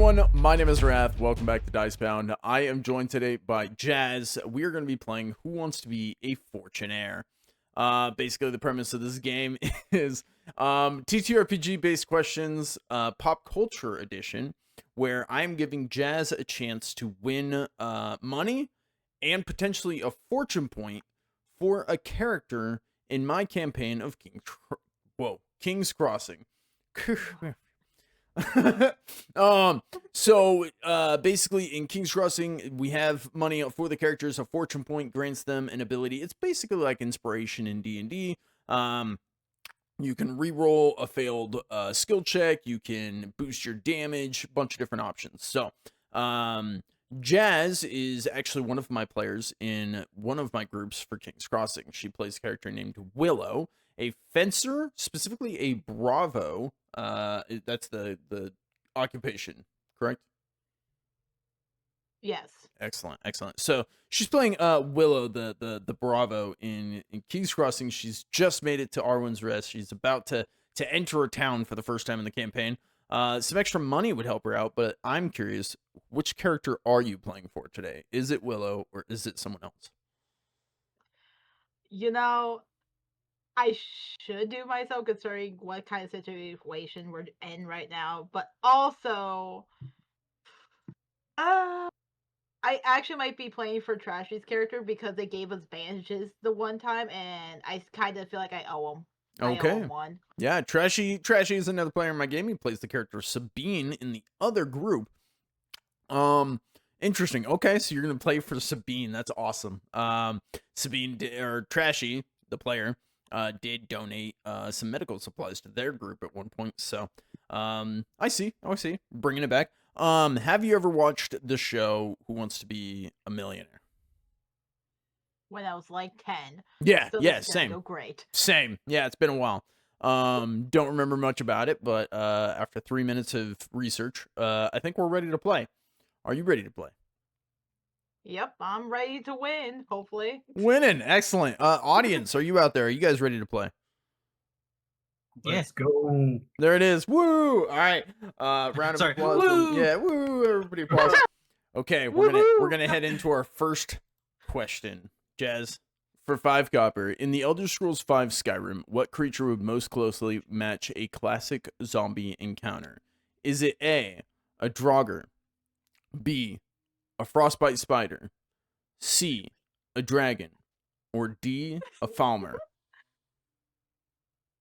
everyone, my name is Rath. Welcome back to Dicebound. I am joined today by Jaz. We are going to be playing Who Wants to Be a Fortunaire. Basically, the premise of this game is TTrpg based questions, pop culture edition, where I'm giving Jaz a chance to win money and potentially a fortune point for a character in my campaign of King's Crossing. Basically in King's Crossing, we have money for the characters. A fortune point grants them an ability. It's basically like inspiration in D&D. You can re-roll a failed skill check. You can boost your damage, a bunch of different options. So, Jaz is actually one of my players in one of my groups for King's Crossing. She plays a character named Willow, a fencer, specifically a Bravo. That's the occupation, correct? Yes. Excellent. So she's playing Willow, the Bravo in King's Crossing. She's just made it to Arwen's Rest. She's about to enter a town for the first time in the campaign. Some extra money would help her out, but I'm curious, which character are you playing for today? Is it Willow or is it someone else? You know, I should do myself considering what kind of situation we're in right now, but also, I actually might be playing for Trashy's character because they gave us bandages the one time, and I kind of feel like I owe them. Okay. I owe him one. Yeah, Trashy is another player in my game. He plays the character Sabine in the other group. Interesting. Okay, so you're gonna play for Sabine. That's awesome. Sabine or Trashy, the player, did donate some medical supplies to their group at one point. So, I see. Bringing it back. Have you ever watched the show Who Wants to Be a Millionaire? When I was like 10. Yeah, so yeah, same. Go great. Same. Yeah, it's been a while. Don't remember much about it, but after 3 minutes of research, I think we're ready to play. Are you ready to play? Yep, I'm ready to win, hopefully. Winning. Excellent. Audience, are you out there? Are you guys ready to play? Let's go. There it is. Woo! All right. Round of applause. Woo! Yeah, woo! Everybody applause. Okay, we're gonna head into our first question. Jaz, for 5 copper. In the Elder Scrolls V Skyrim, what creature would most closely match a classic zombie encounter? Is it A, a Draugr, B, a frostbite spider, C, a dragon, or D, a Falmer?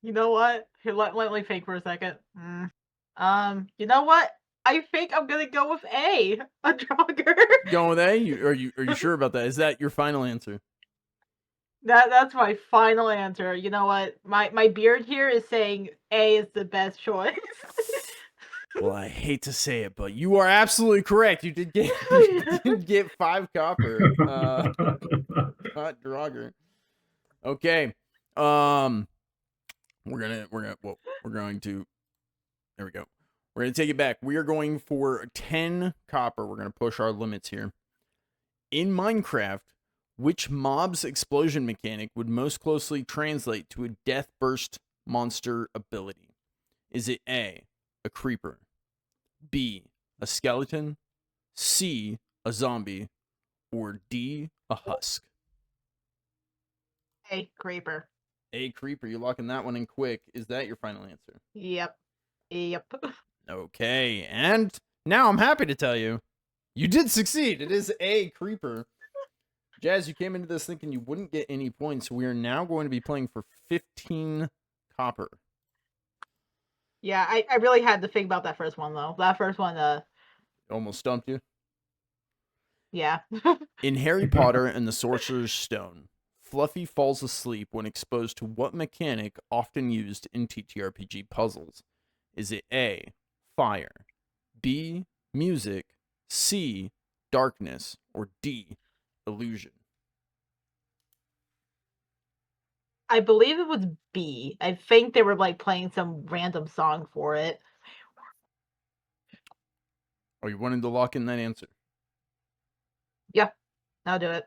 You know what? Here, let me think for a second. You know what? I think I'm gonna go with A Draugr. Going with A? Are you sure about that? Is that your final answer? That's my final answer. You know what? My beard here is saying A is the best choice. Well, I hate to say it, but you are absolutely correct. You did get 5 copper. Not Draugr. Okay. We're going to there we go. We're going to take it back. We are going for 10 copper. We're going to push our limits here. In Minecraft, which mob's explosion mechanic would most closely translate to a death burst monster ability? Is it A, a creeper, B, a skeleton, C, a zombie, or D, a husk? A creeper. A creeper. You're locking that one in quick. Is that your final answer? Yep. Okay, and now I'm happy to tell you, you did succeed. It is a creeper. Jaz, you came into this thinking you wouldn't get any points. We are now going to be playing for 15 copper. Yeah, I really had to think about that first one, though. That first one, almost stumped you? Yeah. In Harry Potter and the Sorcerer's Stone, Fluffy falls asleep when exposed to what mechanic often used in TTRPG puzzles? Is it A, fire, B, music, C, darkness, or D, illusion? I believe it was B. I think they were like playing some random song for it. Are you wanting to lock in that answer? Yeah, I'll do it.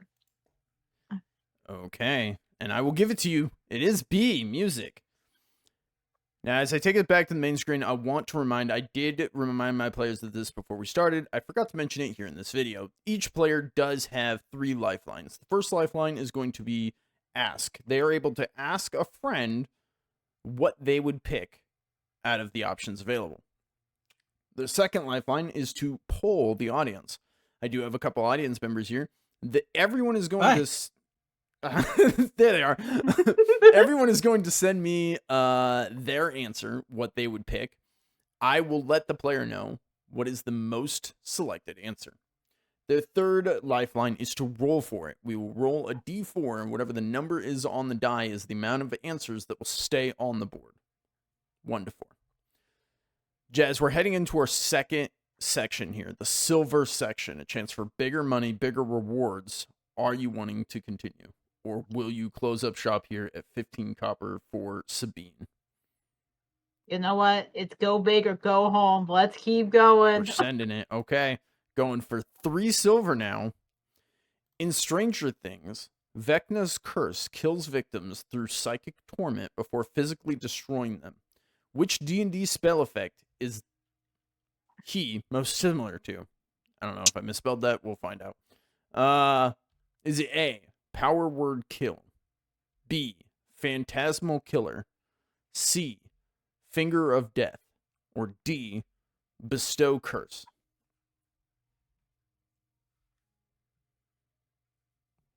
Okay, and I will give it to you. It is B, music. Now, as I take it back to the main screen, I want to I did remind my players of this before we started. I forgot to mention it here in this video. Each player does have 3 lifelines. The first lifeline is going to be ask. They are able to ask a friend what they would pick out of the options available. The second lifeline is to poll the audience. I do have a couple audience members here. Everyone is going to... there they are. Everyone is going to send me their answer, what they would pick. I will let the player know what is the most selected answer. The third lifeline is to roll for it. We will roll a d4, and whatever the number is on the die is the amount of answers that will stay on the board. 1 to 4. Jazz, we're heading into our second section here, the silver section, a chance for bigger money, bigger rewards. Are you wanting to continue? Or will you close up shop here at 15 copper for Sabine? You know what? It's go big or go home. Let's keep going. We're sending it. Okay. Going for 3 silver now. In Stranger Things, Vecna's curse kills victims through psychic torment before physically destroying them. Which D&D spell effect is he most similar to? I don't know if I misspelled that. We'll find out. Is it A, power word kill, B, phantasmal killer, C, finger of death, or D, bestow curse?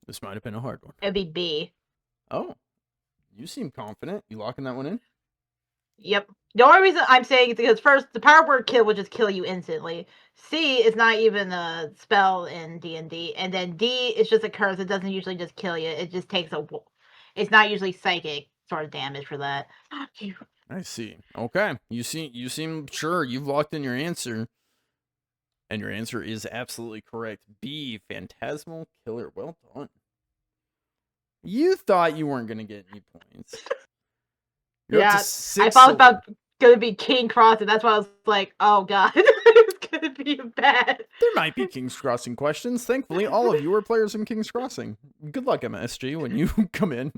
This might have been a hard one. It'd be B. Oh, you seem confident. You locking that one in? Yep. The only reason I'm saying is because first, the power word kill will just kill you instantly. C is not even a spell in D&D, and then D is just a curse. It doesn't usually just kill you. It just takes it's not usually psychic sort of damage for that. I see. Okay. You seem sure you've locked in your answer. And your answer is absolutely correct. B, phantasmal killer. Well done. You thought you weren't going to get any points. You're up to 6 I thought silver. about going to be King Crossing. That's why I was like, oh god, it's going to be bad. There might be King's Crossing questions. Thankfully, all of you are players in King's Crossing. Good luck, MSG, when you come in.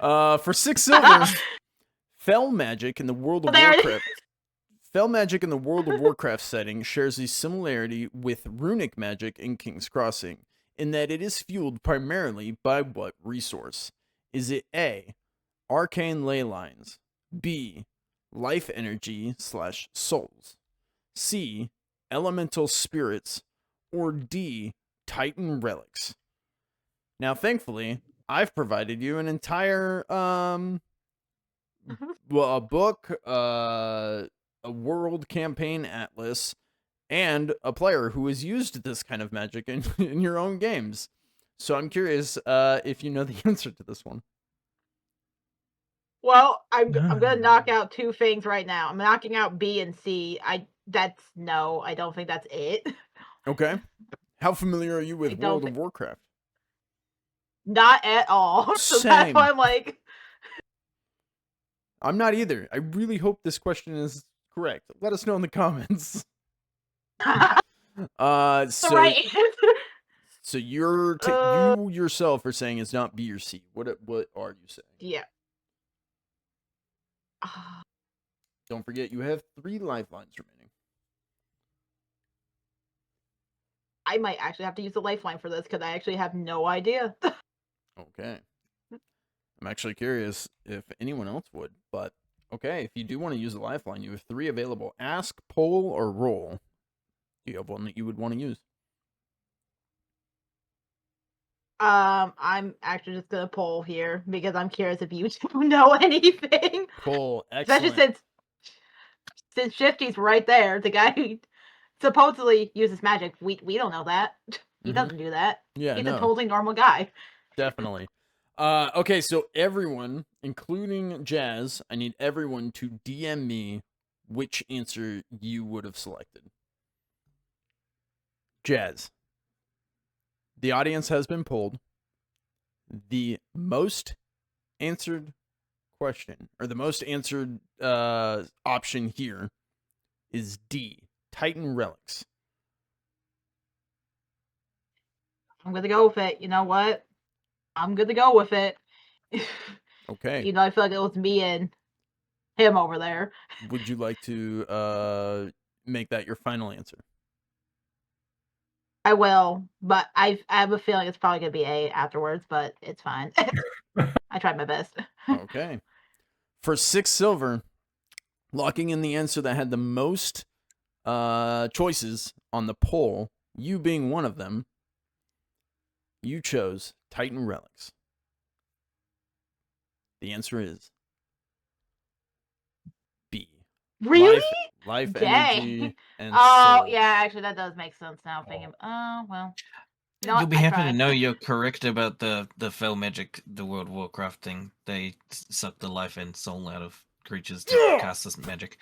For 6 silver, Fell Magic in the World of Warcraft. Fell Magic in the World of Warcraft setting shares a similarity with Runic Magic in King's Crossing, in that it is fueled primarily by what resource? Is it A, arcane ley lines, B, life energy / souls, C, elemental spirits, or D, Titan relics? Now, thankfully, I've provided you an entire a book, a world campaign atlas, and a player who has used this kind of magic in your own games. So I'm curious if you know the answer to this one. Well, I'm gonna knock out 2 things right now. I'm knocking out B and C. I don't think that's it. Okay. How familiar are you with World of Warcraft? Not at all. So that's why I'm like... I'm not either. I really hope this question is correct. Let us know in the comments. So you're you yourself are saying it's not B or C. What are you saying? Yeah. Don't forget, you have 3 lifelines remaining. I might actually have to use a lifeline for this because I actually have no idea. Okay. I'm actually curious if anyone else would, but okay, if you do want to use a lifeline, you have 3 available. Ask, poll, or roll. Do you have one that you would want to use? I'm actually just gonna poll here because I'm curious if you know anything. Poll, excellent. Especially since Shifty's right there, the guy who supposedly uses magic. We don't know that. He doesn't do that. Yeah, he's a totally normal guy. Definitely. Okay, so everyone, including Jazz, I need everyone to DM me which answer you would have selected. Jazz. The audience has been polled. The most answered question, or the most answered option here, is D, Titan relics. I'm gonna go with it. You know what? I'm gonna go with it. Okay. You know, I feel like it was me and him over there. Would you like to make that your final answer? I will, but I have a feeling it's probably gonna be A afterwards, but it's fine. I tried my best. Okay. For 6 silver, locking in the answer that had the most choices on the poll, you being one of them, you chose Titan Relics. The answer is B. Really? Life Dang. energy, and Oh, souls. yeah, actually, that does make sense now. Thinking, well. You know what? You'll be I happy to tried. know you're correct about the fell magic, the World of Warcraft thing. They suck the life and soul out of creatures to cast this magic.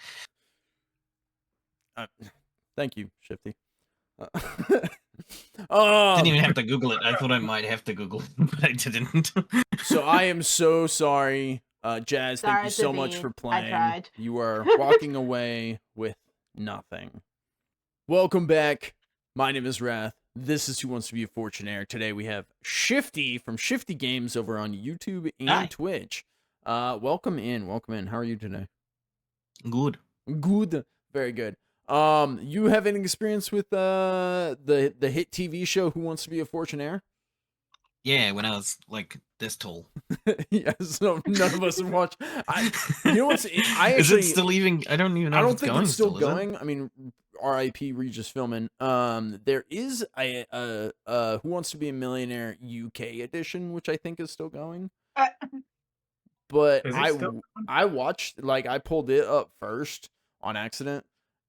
Thank you, Shifty. Didn't even have to Google it. I thought I might have to Google it, but I didn't. So I am so sorry. Jazz, thank you Sorry, so much Sabine. for I playing. tried. You are walking away with nothing. Welcome back. My name is Rath. This is Who Wants to Be a Fortunaire. Today we have Shifty from Shifty Games over on YouTube and Hi. Twitch. Welcome in. Welcome in. How are you today? Good. Good. Very good. You have any experience with the hit TV show Who Wants to Be a Fortunaire? Yeah, when I was like this tall. Yes, no, none of us have watched. You know what's? I actually. Is it still even? I don't even know. I if don't it's think going it's still is it? going. I mean, R.I.P. Regis Philbin. There is a Who Wants to Be a Millionaire UK edition, which I think is still going. But Is it still? I watched, like, I pulled it up first on accident,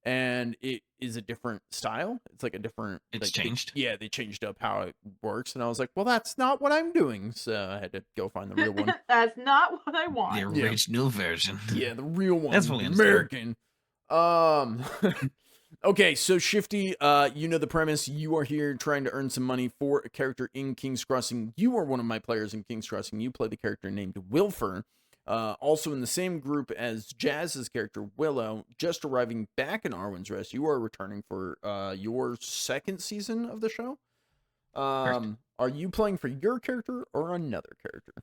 and it is a different style. It's like a different. It's like, changed. they changed up how it works, and I was like, well, that's not what I'm doing. So I had to go find the real one. That's not what I want. The original version. Yeah, the real one. That's fully understandable. American. Okay, so Shifty, you know the premise. You are here trying to earn some money for a character in King's Crossing. You are one of my players in King's Crossing. You play the character named Wilfer. Also in the same group as Jazz's character, Willow, just arriving back in Arwen's Rest. You are returning for your second season of the show. Are you playing for your character or another character?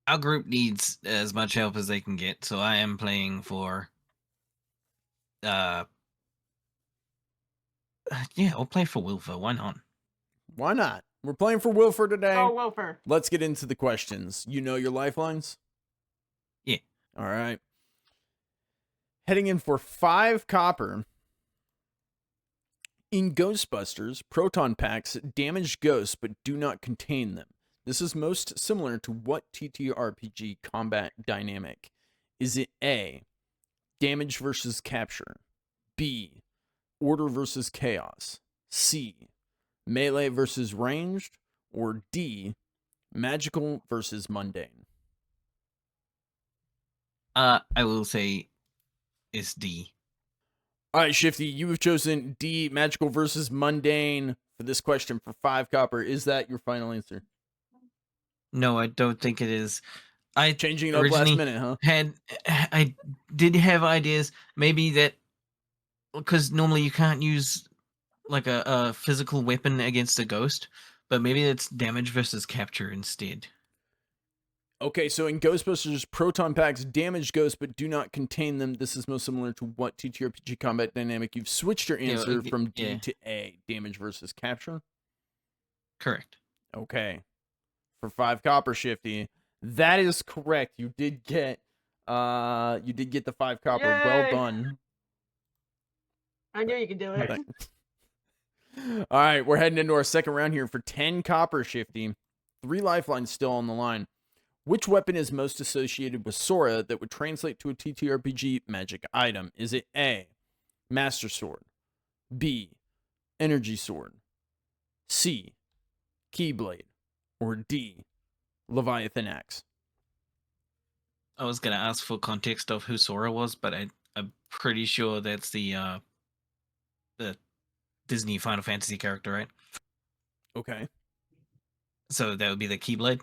Our group needs as much help as they can get, so I am playing for. Yeah, I'll play for Wilfer. Why not? Why not? We're playing for Wilfer today. Oh, Wilfer. Let's get into the questions. You know your lifelines? Yeah. All right. Heading in for 5 copper. In Ghostbusters, proton packs damage ghosts but do not contain them. This is most similar to what TTrpg combat dynamic? Is it A, damage versus capture, B, order versus chaos, C, melee versus ranged, or D, magical versus mundane? I will say it's D. All right, Shifty, you have chosen D, magical versus mundane for this question for 5 copper. Is that your final answer? No, I don't think it is. I Changing it up last originally minute, huh? I did have ideas, maybe that, because normally you can't use like a physical weapon against a ghost, but maybe it's damage versus capture instead. Okay, so in Ghostbusters, proton packs damage ghosts but do not contain them. This is most similar to what TTrpg combat dynamic? You've switched your answer from D to A, damage versus capture? Correct. Okay. For 5 copper, Shifty, that is correct. You did get the 5 copper. Yay! Well done. I knew you could do it. Thanks. All right, we're heading into our second round here for 10 copper, Shifty. 3 lifelines still on the line. Which weapon is most associated with Sora that would translate to a TTrpg magic item? Is it A, Master Sword, B, Energy Sword, C, Keyblade, or D, Leviathan Axe? I was gonna ask for context of who Sora was, but I'm pretty sure that's the Disney Final Fantasy character, right? Okay. So that would be the Keyblade.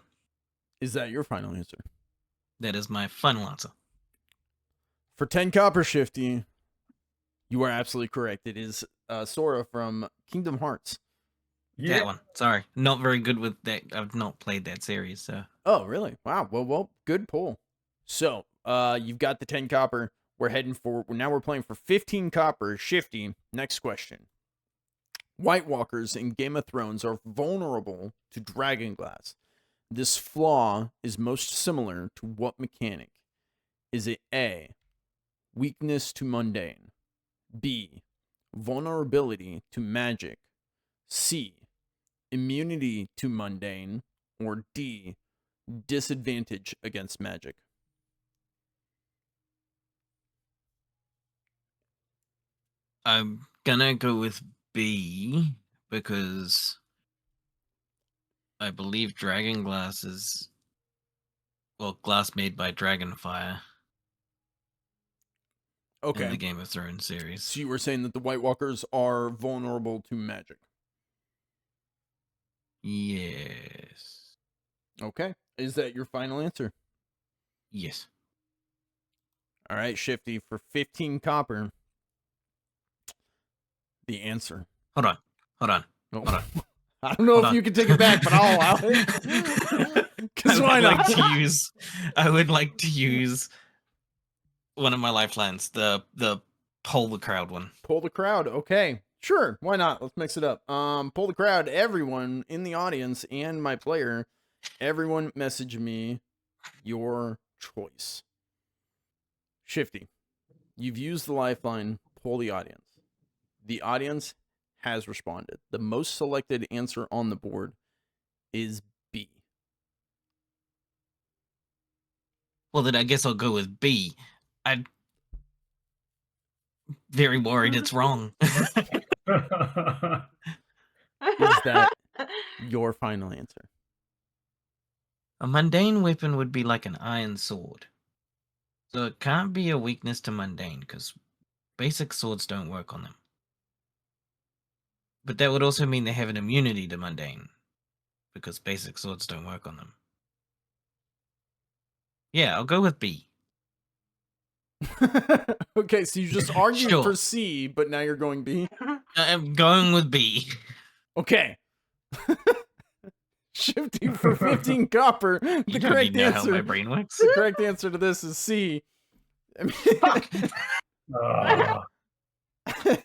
Is that your final answer? That is my final answer. For 10 copper, Shifty, you are absolutely correct. It is Sora from Kingdom Hearts. Yeah. That one. Sorry, not very good with that. I've not played that series, so. Oh, really? Wow. Well, good pull. So, you've got the 10 copper. We're heading for, now we're playing for 15 copper. Shifty, next question. White Walkers in Game of Thrones are vulnerable to dragonglass. This flaw is most similar to what mechanic? Is it A, weakness to mundane, B, vulnerability to magic, C, immunity to mundane, or D, disadvantage against magic? I'm gonna go with B because I believe dragon glass is, well, glass made by Dragonfire in the Okay. Game of Thrones series. So you were saying that the White Walkers are vulnerable to magic. Yes. Okay. Is that your final answer? Yes. All right, Shifty, for 15 copper. The answer. Hold on. Oh. Hold on. I don't know Hold if on. you can take it back, but I'll allow it. Because why not? I would like to use one of my lifelines, the poll the crowd one. Pull the crowd. Okay. Sure. Why not? Let's mix it up. Pull the crowd. Everyone in the audience and my player, everyone message me your choice. Shifty, you've used the lifeline. Pull the audience. The audience has responded. The most selected answer on the board is B. Well, then I guess I'll go with B. I'm very worried it's wrong. Is that your final answer? A mundane weapon would be like an iron sword. So it can't be a weakness to mundane, because basic swords don't work on them. But that would also mean they have an immunity to mundane, because basic swords don't work on them. Yeah, I'll go with B. Okay, so you just argued Sure. for C, but now you're going B? I'm going with B. Okay. Shifty for 15 copper. You The don't correct need to know how my answer. brain works. The correct answer to this is C. I mean, Fuck.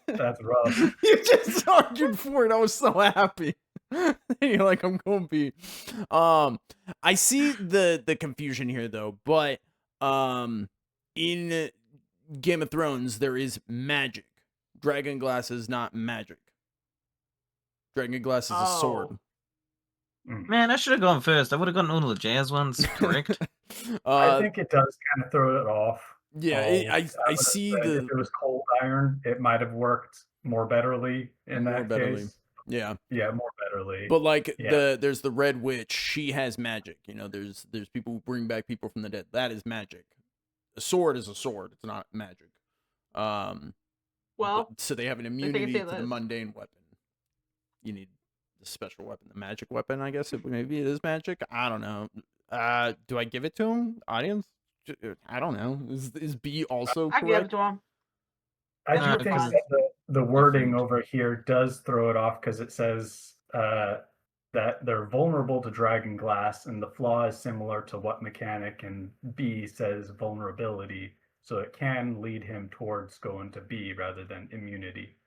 That's rough. you just argued for it. I was so happy. You're like, I'm going B. I see the confusion here though, but in Game of Thrones there is magic. Dragon glass is not magic. Dragon glass is a sword. Man, I should have gone first. I would have gotten all the jazz ones correct. I think it does kind of throw it off. Yeah, I would've see said the if it was cold iron, it might have worked more betterly in More that betterly. case. yeah. Yeah, more betterly. But like Yeah. there's the Red Witch. She has magic. You know, there's people who bring back people from the dead. That is magic. A sword is a sword. It's not magic. Well, So they have an say immunity to the that. mundane weapon. You need the special weapon, the magic weapon. I guess maybe it is magic. I don't know. Do I give it to him, audience? I don't know. Is B also I give it correct? to him. I do think because that the wording over here does throw it off because it says that they're vulnerable to dragon glass, and the flaw is similar to what mechanic, and B says vulnerability, so it can lead him towards going to B rather than immunity.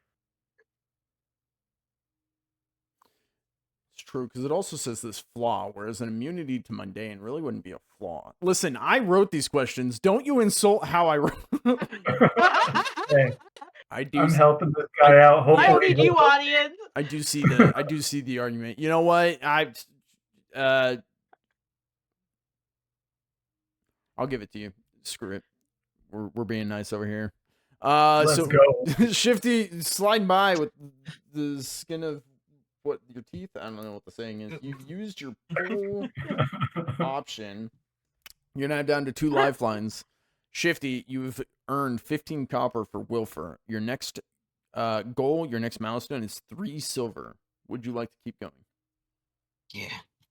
It's true, because it also says this flaw, whereas an immunity to mundane really wouldn't be a flaw. Listen, I wrote these questions. Don't you insult how I wrote. Hey, I do. I'm helping this guy out. I Hopefully, read you, audience. I do see the argument. You know what? I'll give it to you. Screw it. We're being nice over here. Let's So go. Shifty, slide by with the skin of what your teeth. I don't know what the saying is. You've used your pull option. You're now down to 2 lifelines. Shifty, you've earned 15 copper for Wilfer. Your next goal, your next milestone is 3 silver. Would you like to keep going?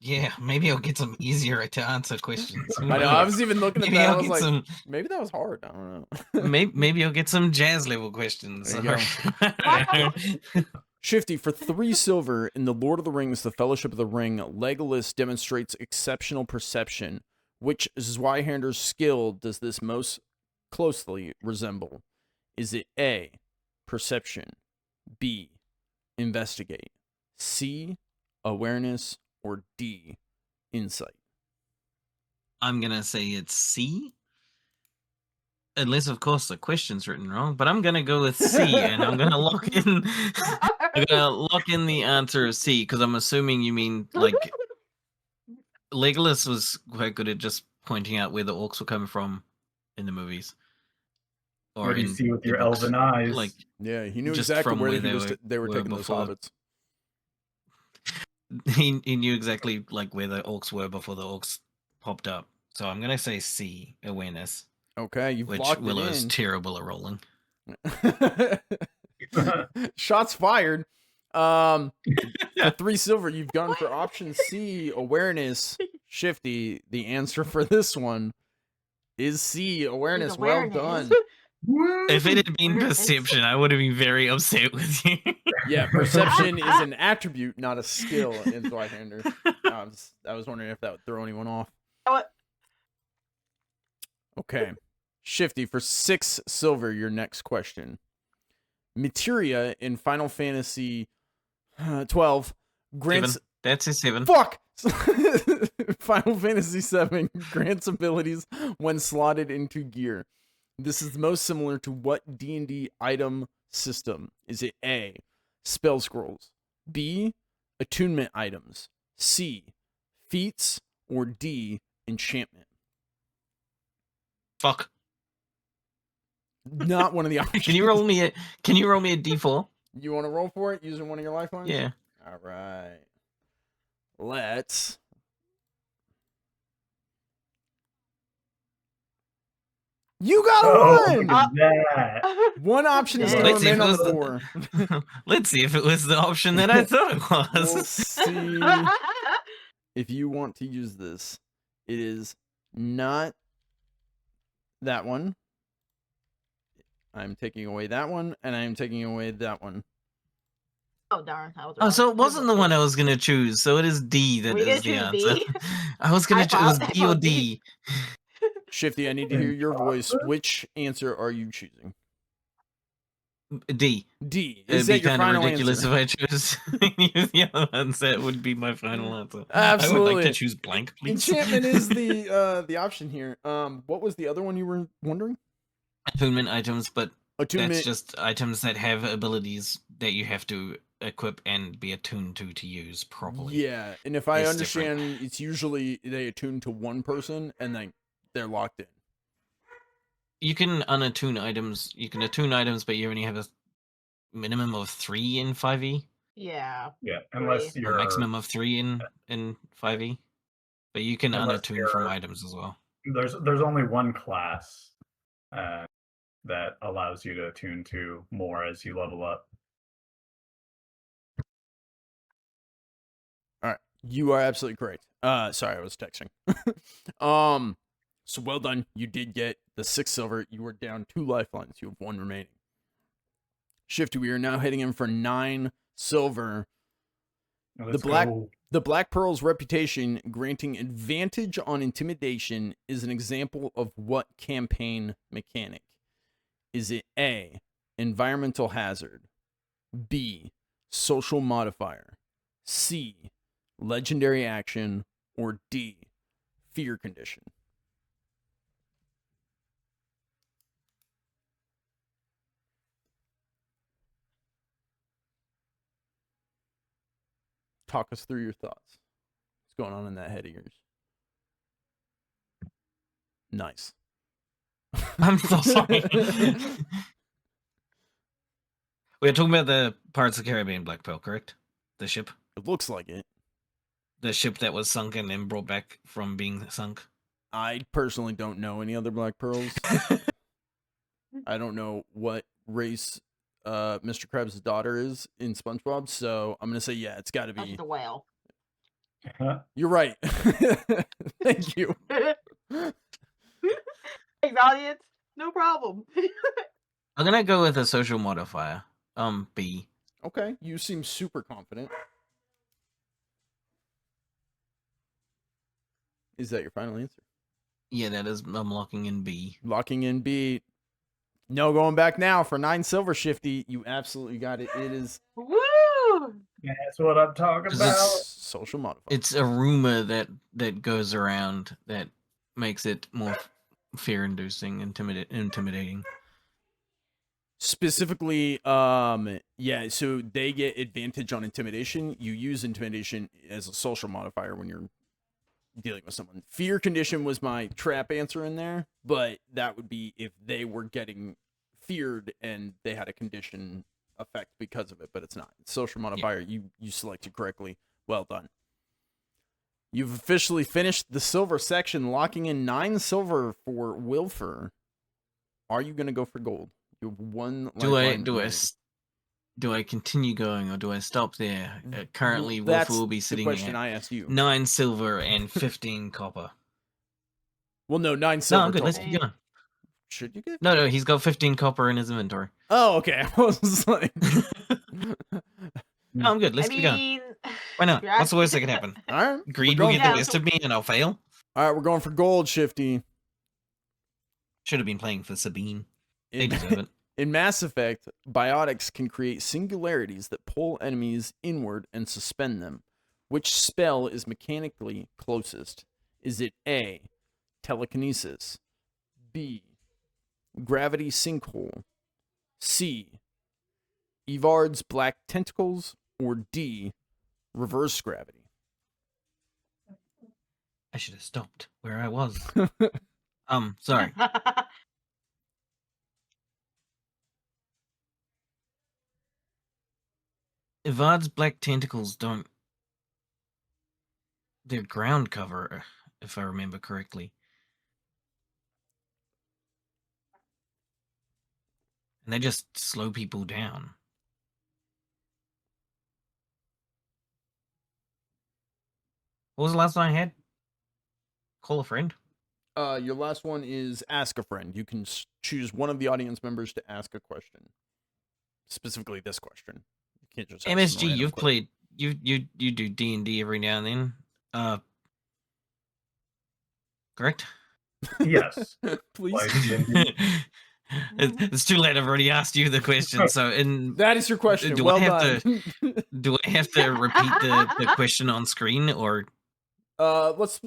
Yeah. Maybe I'll get some easier to answer questions. I know. I was even looking at Maybe that. I I'll was get like, some. maybe that was hard. I don't know. Maybe I'll get some jazz level questions. There you go. Shifty, for 3 silver in The Lord of the Rings, The Fellowship of the Ring, Legolas demonstrates exceptional perception. Which Zweihander's skill does this most closely resemble? Is it A, perception, B, investigate, C, awareness, or D, insight? I'm gonna say it's C. Unless, of course, the question's written wrong, but I'm gonna go with C, and I'm gonna lock in. I'm gonna lock in the answer of C because I'm assuming you mean like Legolas was quite good at just pointing out where the orcs were coming from in the movies, or What do you in see with the your books. elven eyes? Like Yeah, he knew just exactly from where where they were were taking those before. hobbits. he knew exactly like where the orcs were before the orcs popped up. So I'm gonna say C, awareness, Okay, you've which locked Willow it is in. terrible at rolling. Shots fired. For 3 silver, you've gone for option C, awareness. Shifty, the answer for this one is C, awareness. Well done. If it had been Awareness. perception, I would have been very upset with you. Yeah, perception is an attribute, not a skill in Zweihander. I was wondering if that would throw anyone off. What? Okay. Shifty, for 6 silver, your next question. Materia in Final Fantasy 12 grants... 7. That's a 7. Fuck! Final Fantasy 7 grants abilities when slotted into gear. This is most similar to what D&D item system? Is it A, spell scrolls, B, attunement items, C, feats, or D, enchantment? Fuck. Not one of the options. Can you roll me a D4? You want to roll for it using one of your lifelines? Yeah. All right. Let's... You got a 1! Look at that. One option is Let's thrown see if in it on was the the- 4. Let's see if it was the option that I thought it We'll was. see if you want to use this. It is not that one. I'm taking away that one, and I'm taking away that one. Oh darn! I was Oh, wrong. so it wasn't the one I was gonna choose. So it is D that Were you is gonna the choose answer. B? I was gonna I choose. It was thought B or that was D. Shifty, I need to hear your voice. Which answer are you choosing? D. D. It'd Is be that your kind of final ridiculous answer? if I chose any of the other ones. That would be my final answer. I would Absolutely. like to choose blank, please. Enchantment is the option here. What was the other one you were wondering? Attunement items, but Attunement. that's just items that have abilities that you have to equip and be attuned to use properly. Yeah, and if I It's understand, different. it's usually they attune to one person and then they're locked in. You can unattune items. You can attune items, but you only have a minimum of 3 in 5e. Yeah. Yeah, unless Three. you're A maximum of 3 in 5e. But you can Unless unattune from you're- items as well. there's only one class that allows you to attune to more as you level up. All right, you are absolutely correct. Sorry, I was texting. So well done. You did get the 6 silver. You were down 2 lifelines. You have 1 remaining. Shifty, we are now heading in for 9 silver. Let's black- go. The Black Pearl's reputation granting advantage on intimidation is an example of what campaign mechanic? Is it A, environmental hazard, B, social modifier, C, legendary action, or D, fear condition? Talk us through your thoughts. What's going on in that head of yours? Nice. I'm so sorry. We're talking about the Pirates of the Caribbean Black Pearl, correct? The ship? It looks like it. The ship that was sunk and then brought back from being sunk? I personally don't know any other Black Pearls. I don't know what race Mr. Krabs' daughter is in SpongeBob, so I'm gonna say yeah, it's got to That's be. the whale. You're right. Thank you. Thanks, audience. No problem. I'm gonna go with a social modifier. B. Okay, you seem super confident. Is that your final answer? Yeah, that is. I'm locking in B. Locking in B. No going back now for 9 silver, Shifty. You absolutely got it. It is Woo! That's what I'm talking 'Cause about. social modifier. It's a rumor that goes around that makes it more fear-inducing, intimidating. Specifically, yeah, so they get advantage on intimidation. You use intimidation as a social modifier when you're dealing with someone. Fear condition was my trap answer in there, but that would be if they were getting feared and they had a condition effect because of it, but it's not. It's social modifier. You selected correctly. Well done. You've officially finished the silver section, locking in 9 silver for Wilfer. Are you going to go for gold? You have one lifeline remaining. Do I continue going or do I stop there? Currently, That's Wilfer will be the sitting question at I asked you. 9 silver and 15 copper. Well, no, 9 silver No, I'm good. total. Let's keep going. Should you get? No, he's got 15 copper in his inventory. Oh, okay. I was like, No, I'm good. Let's I keep going. mean, Why not? you're What's the worst that asking- can happen? all right. Greed we're will going get the for- best of me and I'll fail. All right, we're going for gold, Shifty. Should have been playing for Sabine. They In, deserve it. in Mass Effect, biotics can create singularities that pull enemies inward and suspend them. Which spell is mechanically closest? Is it A, telekinesis, B, gravity sinkhole, C, Evard's black tentacles, or D, reverse gravity? I should have stopped where I was. Sorry. Evard's black tentacles don't. They're ground cover, if I remember correctly. And they just slow people down. What was the last one I had? Call a friend? Your last one is ask a friend. You can choose one of the audience members to ask a question. Specifically this question. You can't just ask MSG, some random you've question. played you do D&D every now and then. Correct? Yes. Please. Like D&D. It's too late. I've already asked you the question. So, That is your question. Do well I have done. do I have to repeat the question on screen or? Let's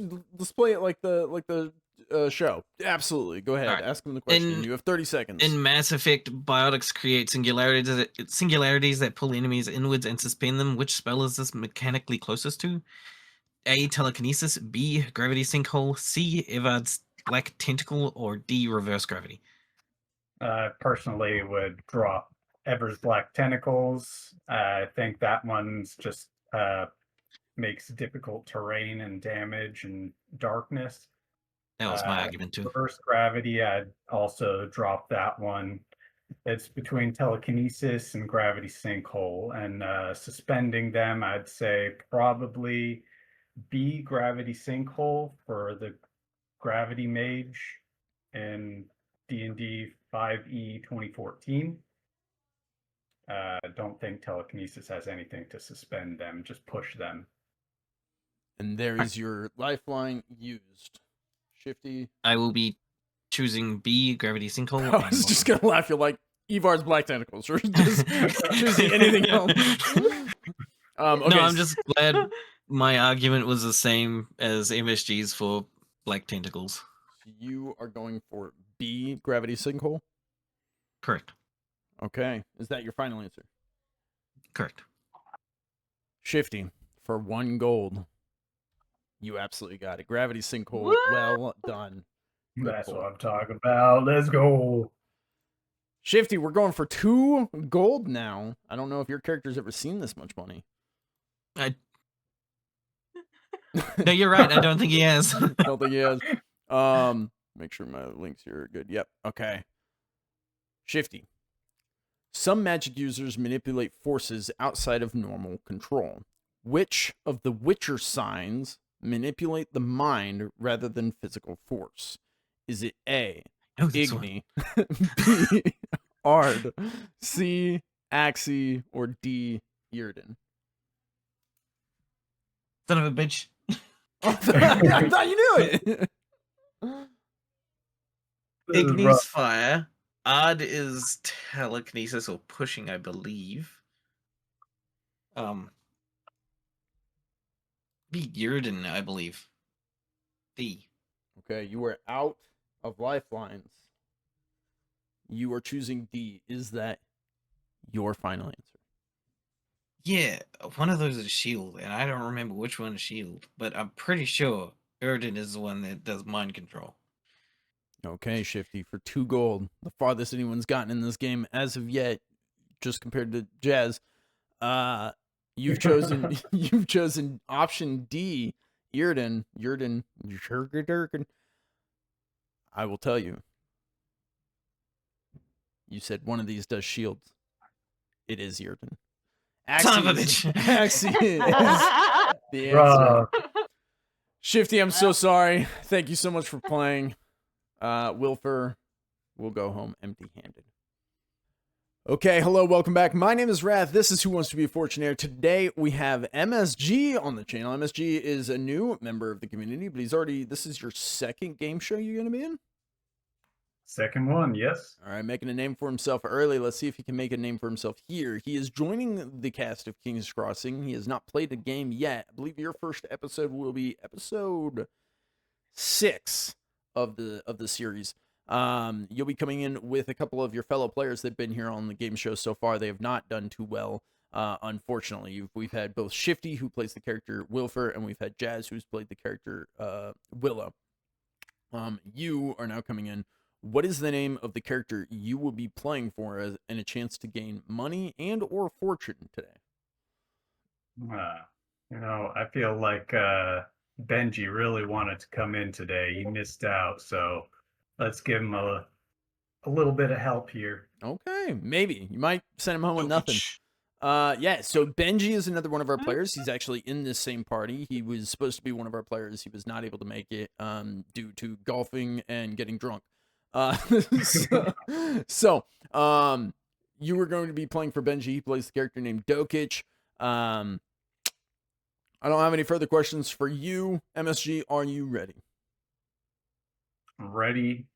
play it like the show. Absolutely. Go ahead. Alright. Ask him the question. You have 30 seconds. In Mass Effect, biotics create singularities that pull enemies inwards and suspend them. Which spell is this mechanically closest to? A, telekinesis, B, gravity sinkhole, C, Evard's black tentacle, or D, reverse gravity. Personally would drop Ever's Black Tentacles. I think that one's just makes difficult terrain and damage and darkness. That was my argument too. Reverse gravity, I'd also drop that one. It's between telekinesis and gravity sinkhole, and suspending them, I'd say probably B, gravity sinkhole for the gravity mage in D&D 5e 2014. Don't think telekinesis has anything to suspend them, just push them. And there is your lifeline used. Shifty. I will be choosing B, gravity sinkhole. I was just gonna laugh. You're like Evard's black tentacles, or just choosing anything else. Okay. No, I'm just glad my argument was the same as MSG's for black tentacles. You are going for B, gravity sinkhole. Correct. Okay. Is that your final answer? Correct. Shifty, for 1 gold. You absolutely got it. Gravity sinkhole. Woo! Well done. Good That's pull. what I'm talking about. Let's go. Shifty, we're going for 2 gold now. I don't know if your character's ever seen this much money. No, you're right. I don't think he has. I don't think he has. Make sure my links here are good. Yep. Okay. Shifty. Some magic users manipulate forces outside of normal control. Which of the Witcher signs manipulate the mind rather than physical force? Is it A, Oh, this one. Igni, B, Ard, C, Axie, or D, Yrden? Son of a bitch. I thought you knew it. This is Ignis rough. fire. Odd is telekinesis or pushing, I believe. Be Yurden, I believe. D. Okay, you are out of lifelines. You are choosing D. Is that your final answer? Yeah, one of those is shield, and I don't remember which one is shield, but I'm pretty sure Yurden is the one that does mind control. Okay, Shifty, for 2 gold, the farthest anyone's gotten in this game as of yet, just compared to Jazz. You've chosen option D, Yurden. I will tell you. You said one of these does shield. It is Yurden. Son of a bitch. Axie is the answer. Rough. Shifty, I'm so sorry. Thank you so much for playing. Wilfer will go home empty-handed. Okay, hello, welcome back. My name is Rath. This is Who Wants to Be a Fortunaire. Today we have MSG on the channel. MSG is a new member of the community, but this is your second game show you're going to be in? Second one, yes. All right, making a name for himself early. Let's see if he can make a name for himself here. He is joining the cast of King's Crossing. He has not played a game yet. I believe your first episode will be episode 6 of the series. You'll be coming in with a couple of your fellow players that have been here on the game show so far. They have not done too well, unfortunately. We've had both Shifty, who plays the character Wilfer, and we've had Jazz, who's played the character Willow. You are now coming in. What is the name of the character you will be playing for and a chance to gain money and or fortune today? I feel like Benji really wanted to come in today. He missed out, so let's give him a little bit of help here. Okay, maybe. You might send him home with nothing. Yeah, so Benji is another one of our players. He's actually in this same party. He was supposed to be one of our players. He was not able to make it due to golfing and getting drunk. So, you were going to be playing for Benji. He plays the character named Dokich. I don't have any further questions for you. MSG, are you ready? Ready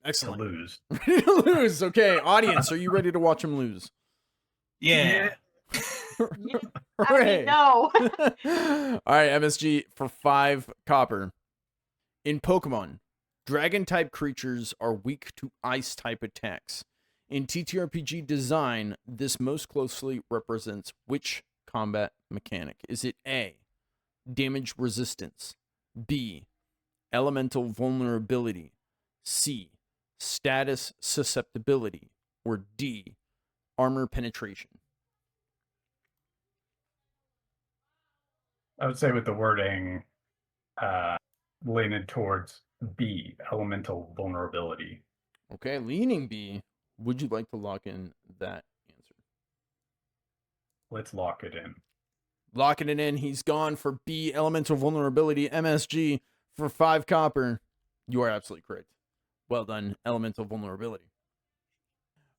Excellent. to lose. Ready to lose. Okay, audience, are you ready to watch him lose? Yeah. Hooray. No. All right, MSG, for 5 copper. In Pokemon, dragon-type creatures are weak to ice-type attacks. In TTrpg design, this most closely represents which combat mechanic? Is it A, damage resistance, B, elemental vulnerability, C, status susceptibility, or D, armor penetration? I would say with the wording leaning towards B, elemental vulnerability. Okay, leaning B. Would you like to lock in that answer? Let's lock it in. Locking it in. He's gone for B, elemental vulnerability. MSG for 5 copper. You are absolutely correct. Well done, elemental vulnerability.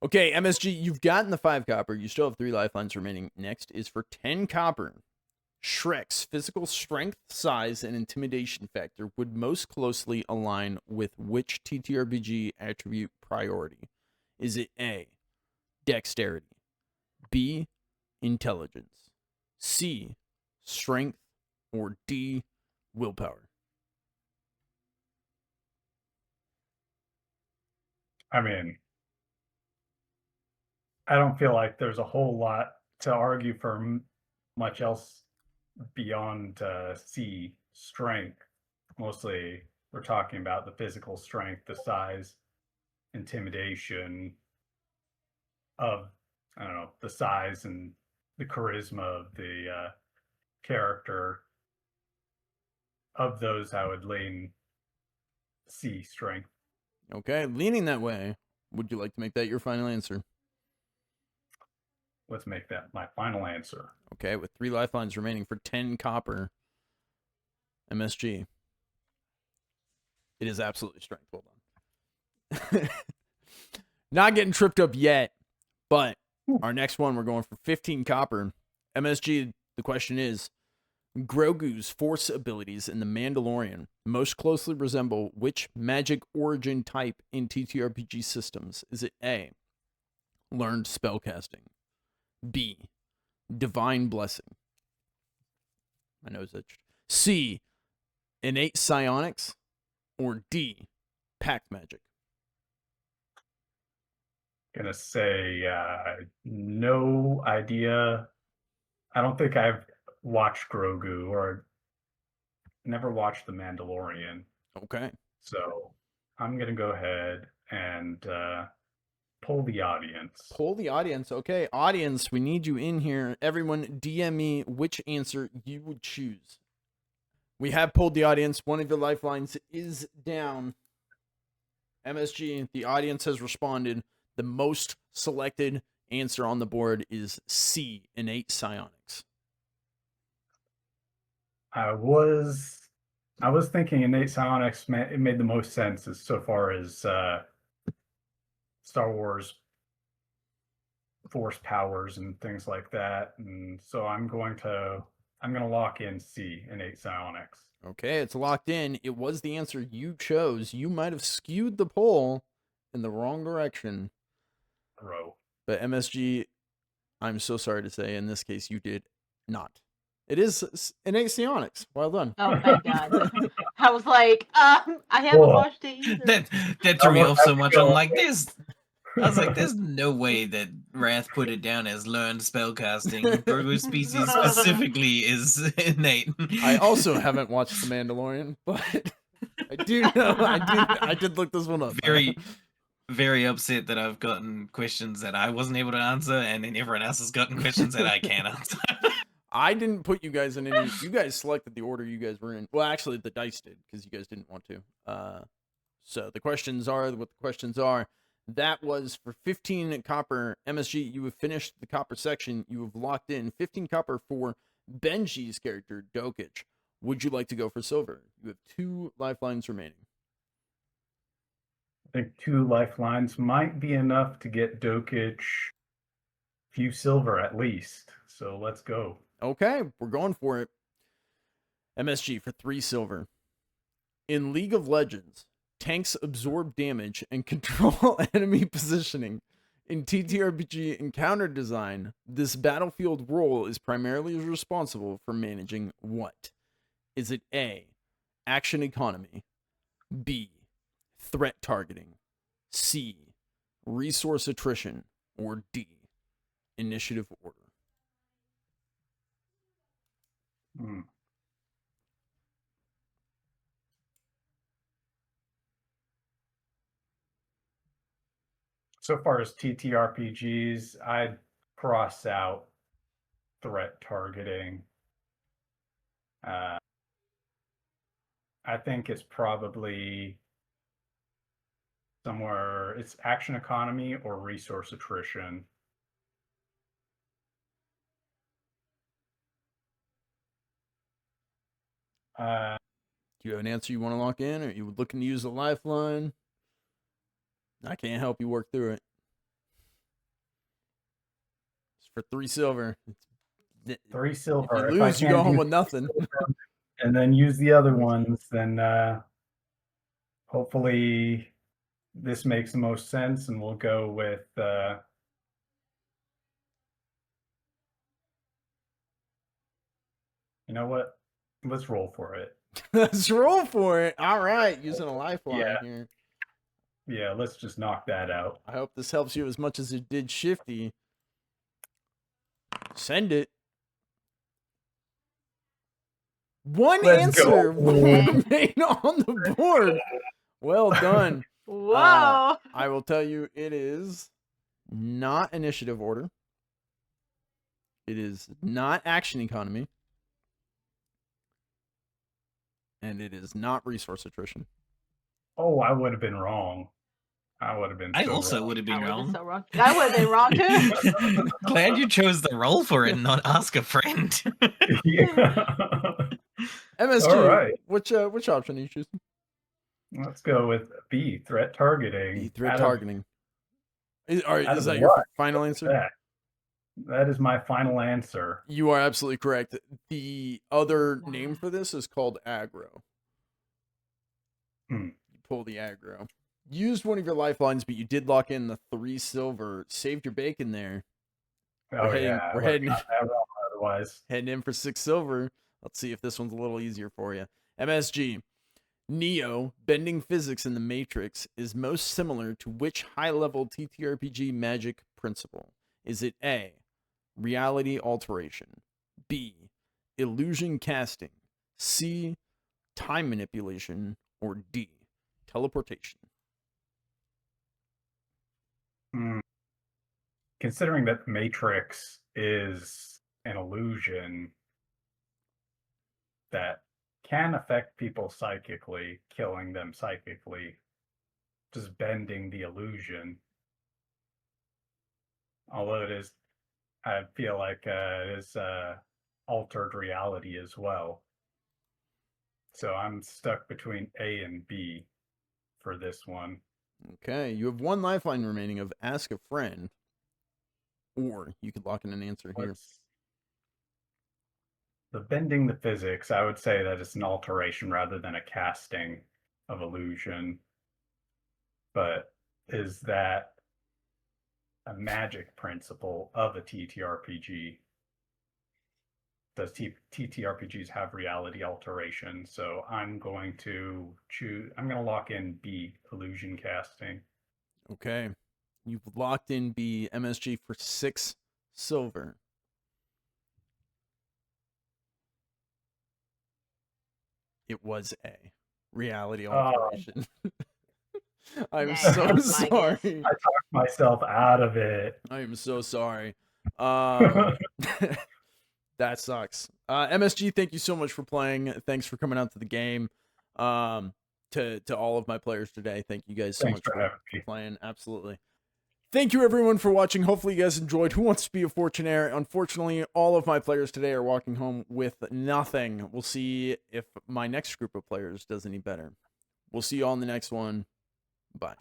Okay, MSG, you've gotten the 5 copper. You still have 3 lifelines remaining. Next is for 10 copper. Shrek's physical strength, size, and intimidation factor would most closely align with which TTrpg attribute priority? Is it A, dexterity, B, intelligence, C, strength, or D, willpower? I mean, I don't feel like there's a whole lot to argue for much else beyond C, strength. Mostly we're talking about the physical strength, the size, intimidation of, I don't know, the size and the charisma of the character. Of those, I would lean C, strength. Okay, leaning that way. Would you like to make that your final answer? Let's make that my final answer. Okay, with 3 lifelines remaining for 10 copper. MSG. It is absolutely strength. Hold on. Not getting tripped up yet, but our next one, we're going for 15 copper. MSG, the question is, Grogu's force abilities in The Mandalorian most closely resemble which magic origin type in TTRPG systems? Is it A, learned spellcasting, B, divine blessing, my nose itched, C, innate psionics, or D, pact magic? Gonna say no idea. I don't think I've watched Grogu or never watched The Mandalorian. Okay. So I'm gonna go ahead and poll the audience. Poll the audience. Okay, audience, we need you in here. Everyone, DM me which answer you would choose. We have polled the audience. One of your lifelines is down. MSG, the audience has responded. The most selected answer on the board is C, innate psionics. I was thinking innate psionics. It made the most sense as so far as Star Wars force powers and things like that. And so I'm gonna lock in C, innate psionics. Okay, it's locked in. It was the answer you chose. You might have skewed the poll in the wrong direction. Bro. But MSG, I'm so sorry to say, in this case, you did not. It is innate psionics. Well done. Oh, thank God. I was like, I haven't Whoa. watched it either. That threw me off so much. I'm like, I was like, there's no way that Rath put it down as learned spellcasting. Grogu species specifically is innate. I also haven't watched The Mandalorian, but I do know. I did look this one up. Very upset that I've gotten questions that I wasn't able to answer, and then everyone else has gotten questions that I can't answer. I didn't put you guys in any. You guys selected the order you guys were in. Well, actually, the dice did because you guys didn't want to. So the questions are what the questions are. That was for 15 copper. MSG, you have finished the copper section. You have locked in 15 copper for Benji's character, Dokich. Would you like to go for silver? You have 2 lifelines remaining. I think 2 lifelines might be enough to get Dokich few silver at least. So let's go. Okay, we're going for it. MSG for 3 silver. In League of Legends, tanks absorb damage and control enemy positioning. In TTRPG encounter design, this battlefield role is primarily responsible for managing what? Is it A, action economy, B, threat targeting, C, resource attrition, or D, initiative order? So far as TTRPGs, I'd cross out threat targeting. I think it's probably somewhere, it's action economy or resource attrition. Do you have an answer you want to lock in, or you looking to use a lifeline? I can't help you work through it. It's for 3 silver. 3 silver. If you lose, you go home with nothing. And then use the other ones, then hopefully this makes the most sense, and we'll go with you know what? Let's roll for it. Let's roll for it. All right, using a lifeline here. Yeah, let's just knock that out. I hope this helps you as much as it did Shifty. Send it. One answer remained on the board. Well done. Whoa. I will tell you, it is not initiative order. It is not action economy. And it is not resource attrition. Oh, I would have been wrong. I would have been. I also would have been wrong. So wrong. I would have been wrong too. Glad you chose the roll for it and not ask a friend. Yeah. MSG, All right. which option are you choosing? Let's go with B, threat targeting. B, threat targeting. Is that your final answer? That is my final answer. You are absolutely correct. The other name for this is called aggro. Hmm. You pull the aggro. Used one of your lifelines, but you did lock in the 3 silver. Saved your bacon there. Oh yeah, We're I would've heading got that wrong otherwise. heading in for 6 silver. Let's see if this one's a little easier for you. MSG. Neo, bending physics in the Matrix, is most similar to which high-level TTRPG magic principle? Is it A, reality alteration, B, illusion casting, C, time manipulation, or D, teleportation? Hmm. Considering that Matrix is an illusion that can affect people psychically, killing them psychically, just bending the illusion. Although it is, I feel like it is altered reality as well. So I'm stuck between A and B for this one. Okay, you have 1 lifeline remaining of ask a friend, or you could lock in an answer here. What's the bending the physics? I would say that it's an alteration rather than a casting of illusion. But is that a magic principle of a TTRPG? Does TTRPGs have reality alteration? So I'm going to lock in B, illusion casting. Okay, you've locked in B, MSG for 6 silver. It was A, reality alteration. I'm Nice. so That was my sorry. guess. I talked myself out of it. I am so sorry. That sucks. MSG, thank you so much for playing. Thanks for coming out to the game. To all of my players today, thank you guys so Thanks much for for having me. playing. Absolutely. Thank you everyone for watching. Hopefully you guys enjoyed Who Wants to Be a Fortunaire. Unfortunately, all of my players today are walking home with nothing. We'll see if my next group of players does any better. We'll see you all in the next one. Bye.